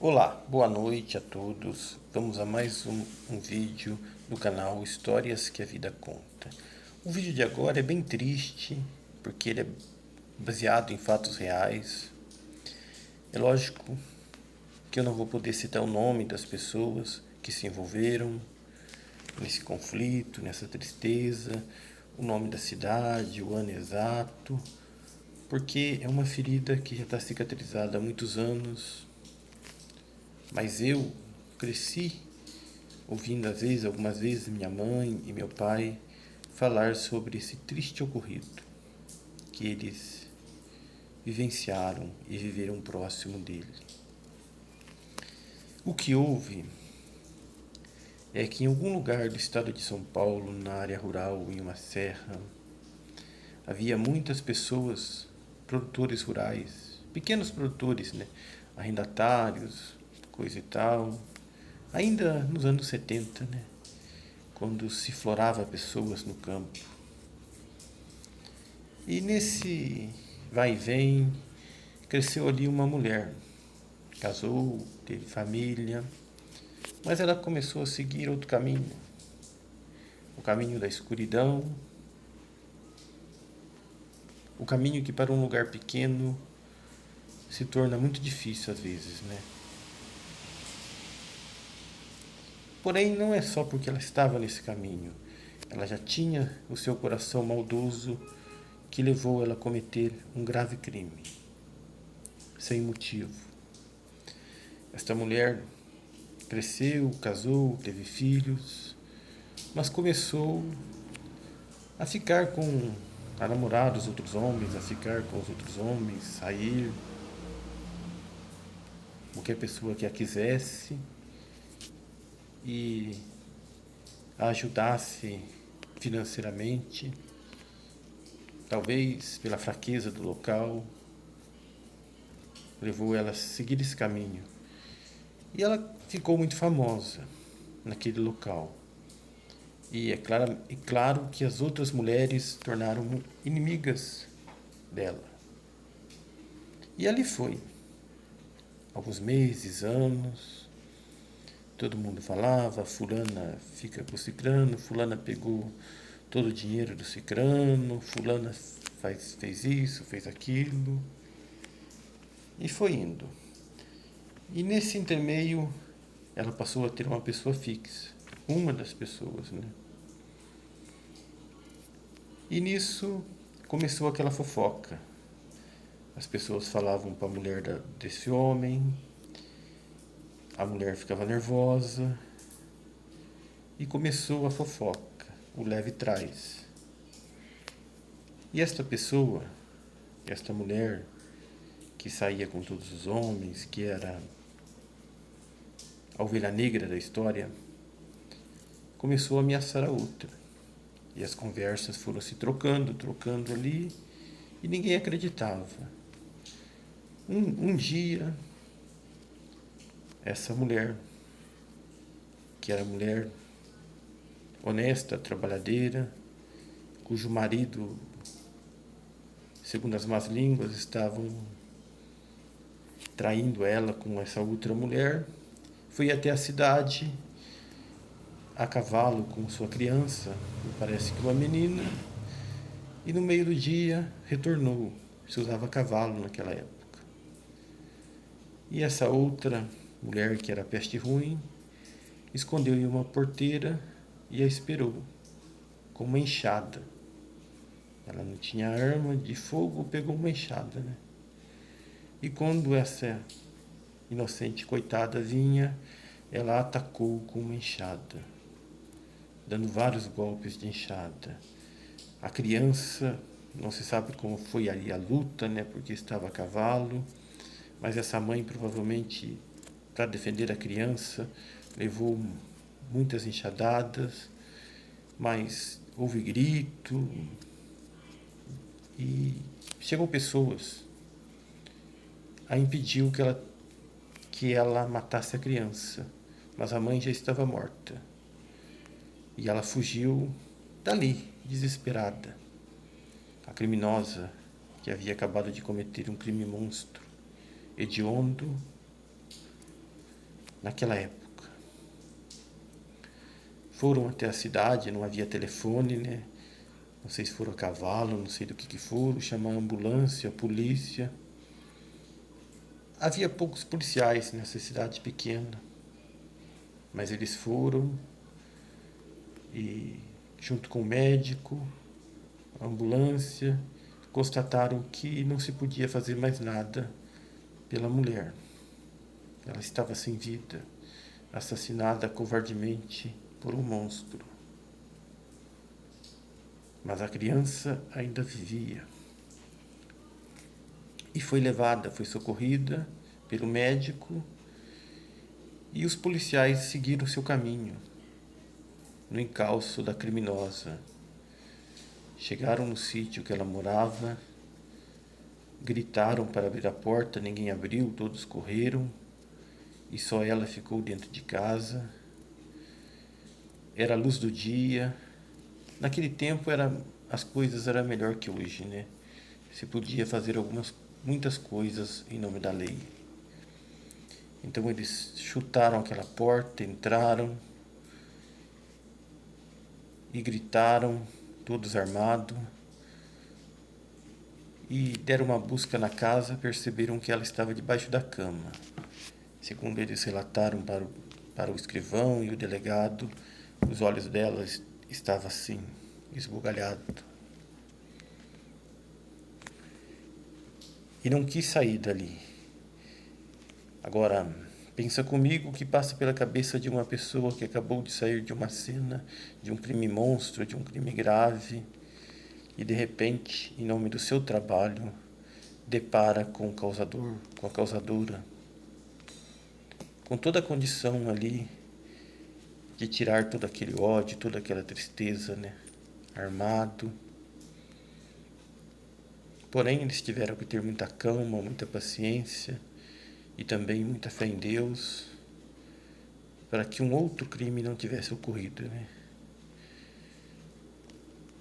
Olá, boa noite a todos. Vamos a mais um vídeo do canal Histórias que a Vida Conta. O vídeo de agora é bem triste, porque ele é baseado em fatos reais. É lógico que eu não vou poder citar o nome das pessoas que se envolveram nesse conflito, nessa tristeza, o nome da cidade, o ano exato, porque é uma ferida que já está cicatrizada há muitos anos. Mas eu cresci ouvindo algumas vezes, minha mãe e meu pai falar sobre esse triste ocorrido que eles vivenciaram e viveram próximo dele. O que houve é que em algum lugar do estado de São Paulo, na área rural, em uma serra, havia muitas pessoas, produtores rurais, pequenos produtores, né? Arrendatários, coisa e tal, ainda nos anos 70, né? Quando se florava pessoas no campo. E nesse vai e vem, cresceu ali uma mulher. Casou, teve família, mas ela começou a seguir outro caminho. O caminho da escuridão, o caminho que para um lugar pequeno se torna muito difícil às vezes, né? Porém, não é só porque ela estava nesse caminho. Ela já tinha o seu coração maldoso que levou ela a cometer um grave crime, sem motivo. Esta mulher cresceu, casou, teve filhos, mas começou a ficar a namorar os outros homens, a ficar com os outros homens, sair, qualquer pessoa que a quisesse e a ajudasse financeiramente, talvez pela fraqueza do local, levou ela a seguir esse caminho. E ela ficou muito famosa naquele local. E claro que as outras mulheres tornaram inimigas dela. E ali foi. Alguns meses, anos, todo mundo falava, fulana fica com o cicrano, fulana pegou todo o dinheiro do cicrano, fulana fez isso, fez aquilo. E foi indo. E nesse intermeio, ela passou a ter uma pessoa fixa. Uma das pessoas, né? E nisso começou aquela fofoca. As pessoas falavam para a mulher desse homem, a mulher ficava nervosa e começou a fofoca, o leve trás. E esta pessoa, esta mulher que saía com todos os homens, que era a ovelha negra da história, começou a ameaçar a outra. E as conversas foram se trocando ali, e ninguém acreditava. Um dia, essa mulher, que era mulher honesta, trabalhadeira, cujo marido, segundo as más línguas, estavam traindo ela com essa outra mulher, foi até a cidade a cavalo com sua criança, me parece que uma menina, e no meio do dia retornou. Se usava cavalo naquela época. E essa outra mulher, que era peste ruim, escondeu em uma porteira e a esperou com uma enxada. Ela não tinha arma de fogo, pegou uma enxada, né? E quando essa inocente coitada vinha, ela atacou com uma enxada, dando vários golpes de enxada. A criança, não se sabe como foi ali a luta, né? Porque estava a cavalo, mas essa mãe provavelmente, para defender a criança, levou muitas enxadadas, mas houve grito e chegou pessoas a impedir que ela matasse a criança, mas a mãe já estava morta. E ela fugiu dali, desesperada. A criminosa, que havia acabado de cometer um crime monstro, hediondo, naquela época. Foram até a cidade, não havia telefone, né? Não sei se foram a cavalo, não sei do que foram, chamaram a ambulância, a polícia. Havia poucos policiais nessa cidade pequena, mas eles foram e, junto com o médico, a ambulância, constataram que não se podia fazer mais nada pela mulher. Ela estava sem vida, assassinada covardemente por um monstro. Mas a criança ainda vivia. E foi levada, foi socorrida pelo médico, e os policiais seguiram seu caminho no encalço da criminosa. Chegaram no sítio que ela morava, gritaram para abrir a porta, ninguém abriu, todos correram e só ela ficou dentro de casa. Era a luz do dia. Naquele tempo as coisas eram melhor que hoje, né? Se podia fazer muitas coisas em nome da lei. Então eles chutaram aquela porta, entraram e gritaram, todos armados, e deram uma busca na casa, perceberam que ela estava debaixo da cama. Segundo eles relataram para o escrivão e o delegado, os olhos dela estavam assim, esbugalhados. E não quis sair dali. Agora, pensa comigo o que passa pela cabeça de uma pessoa que acabou de sair de uma cena, de um crime monstro, de um crime grave, e de repente, em nome do seu trabalho, depara com o causador, com a causadora, com toda a condição ali de tirar todo aquele ódio, toda aquela tristeza, né? Armado. Porém, eles tiveram que ter muita calma, muita paciência e também muita fé em Deus para que um outro crime não tivesse ocorrido, né?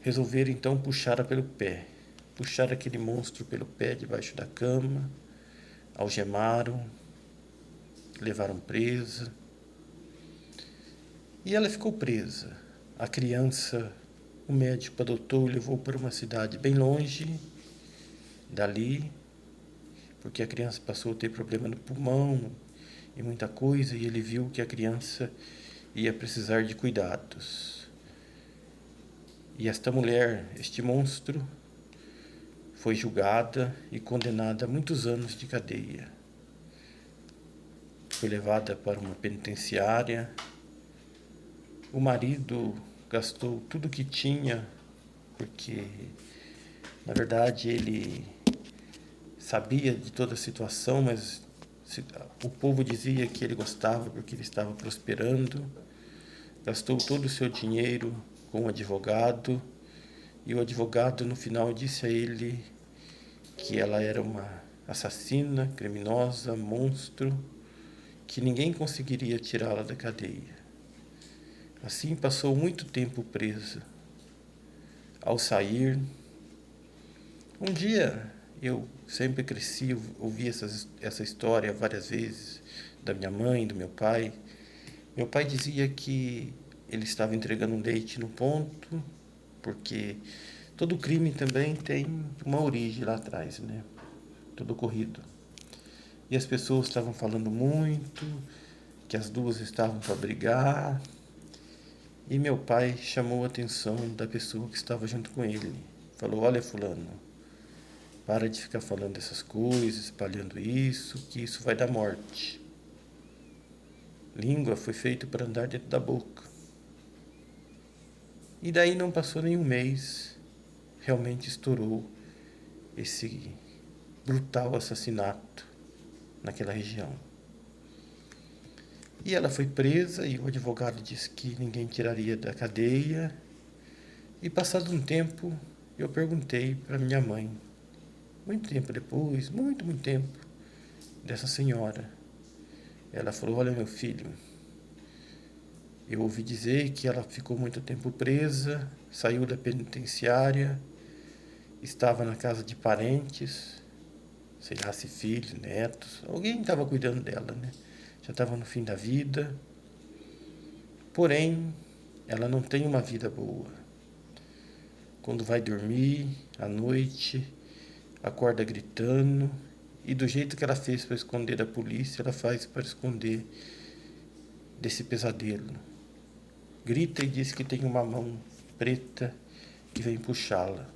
Resolveram então puxá-la pelo pé, puxar aquele monstro pelo pé debaixo da cama, algemaram, levaram presa e ela ficou presa. A criança, o médico adotou e levou para uma cidade bem longe dali, porque a criança passou a ter problema no pulmão e muita coisa, e ele viu que a criança ia precisar de cuidados. E esta mulher, este monstro, foi julgada e condenada a muitos anos de cadeia. Foi levada para uma penitenciária. O marido gastou tudo que tinha, porque, na verdade, ele sabia de toda a situação, mas o povo dizia que ele gostava porque ele estava prosperando. Gastou todo o seu dinheiro com o advogado, e o advogado no final disse a ele que ela era uma assassina, criminosa, monstro, que ninguém conseguiria tirá-la da cadeia. Assim passou muito tempo presa. Ao sair, um dia eu sempre cresci, ouvi essa história várias vezes da minha mãe, do meu pai. Meu pai dizia que ele estava entregando um leite no ponto, porque todo crime também tem uma origem lá atrás, né? Todo ocorrido. E as pessoas estavam falando muito, que as duas estavam para brigar. E meu pai chamou a atenção da pessoa que estava junto com ele. Falou: olha, fulano, para de ficar falando essas coisas, espalhando isso, que isso vai dar morte. Língua foi feita para andar dentro da boca. E daí não passou nem um mês, realmente estourou esse brutal assassinato naquela região. E ela foi presa e o advogado disse que ninguém tiraria da cadeia. E passado um tempo, eu perguntei para minha mãe, muito tempo depois, muito tempo, dessa senhora. Ela falou: olha, meu filho, eu ouvi dizer que ela ficou muito tempo presa, saiu da penitenciária, estava na casa de parentes, sei lá se filhos, netos, alguém estava cuidando dela, né? já estava no fim da vida. Porém, ela não tem uma vida boa. Quando vai dormir à noite, acorda gritando, e do jeito que ela fez para esconder da polícia, ela faz para esconder desse pesadelo. Grita e diz que tem uma mão preta que vem puxá-la.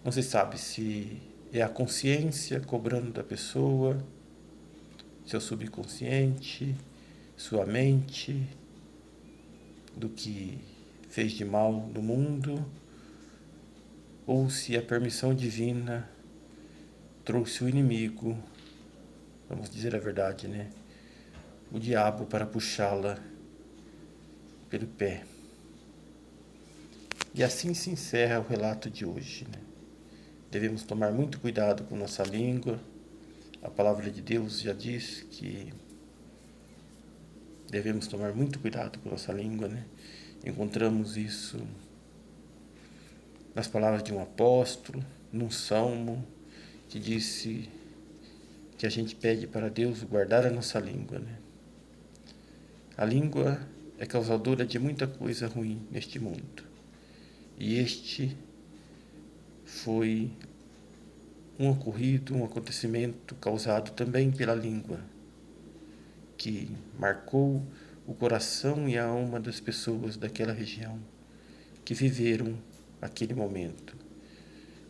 Não se sabe se é a consciência cobrando da pessoa, seu subconsciente, sua mente, do que fez de mal no mundo, ou se a permissão divina trouxe o inimigo, vamos dizer a verdade, né? O diabo para puxá-la pelo pé. E assim se encerra o relato de hoje, né? Devemos tomar muito cuidado com nossa língua. A palavra de Deus já diz que devemos tomar muito cuidado com nossa língua, né? Encontramos isso nas palavras de um apóstolo, num salmo, que disse que a gente pede para Deus guardar a nossa língua, né? A língua é causadora de muita coisa ruim neste mundo. E este foi um acontecimento causado também pela língua, que marcou o coração e a alma das pessoas daquela região que viveram aquele momento.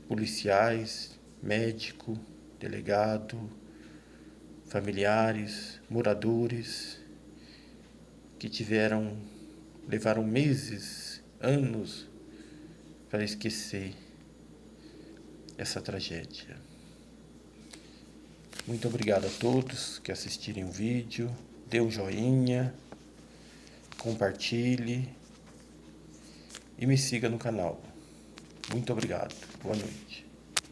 Policiais, médico, delegado, familiares, moradores, que levaram meses, anos para esquecer essa tragédia. Muito obrigado a todos que assistirem o vídeo, dê um joinha, compartilhe e me siga no canal. Muito obrigado. Boa noite.